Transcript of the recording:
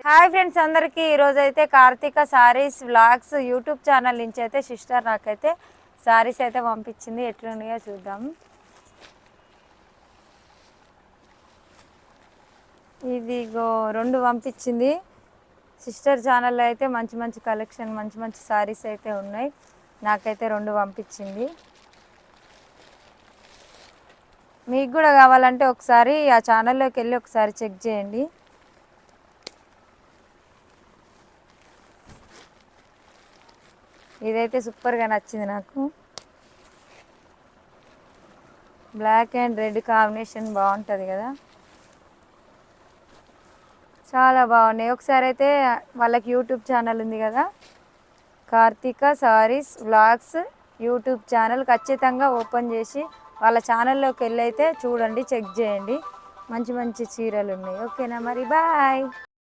Hi friends అందరికీ ఈరోజు అయితే Karthika sarees vlogs YouTube channel నుంచి అయితే సిస్టర్ నాకైతే సారీస్ అయితే పంపించింది. ఎట్లున్నాయో చూద్దాం. ఇదిగో 2 పంపించింది. సిస్టర్ ఛానల్లో అయితే మంచి మంచి కలెక్షన్ మంచి మంచి సారీస్ అయితే ఉన్నాయి. నాకైతే 2 పంపించింది. మీకు కూడా కావాలంటే ఒకసారి ఆ ఛానల్లోకి వెళ్ళి ఒకసారి చెక్ చేయండి. ఇదైతే సూపర్గా నచ్చింది నాకు. బ్లాక్ అండ్ రెడ్ కాంబినేషన్ బాగుంటుంది కదా, చాలా బాగున్నాయి. ఒకసారి అయితే వాళ్ళకి యూట్యూబ్ ఛానల్ ఉంది కదా, Karthika sarees vlogs YouTube channel, ఖచ్చితంగా ఓపెన్ చేసి వాళ్ళ ఛానల్లోకి వెళ్ళి అయితే చూడండి, చెక్ చేయండి. మంచి మంచి చీరలు ఉన్నాయి. ఓకేనా మరి, బాయ్.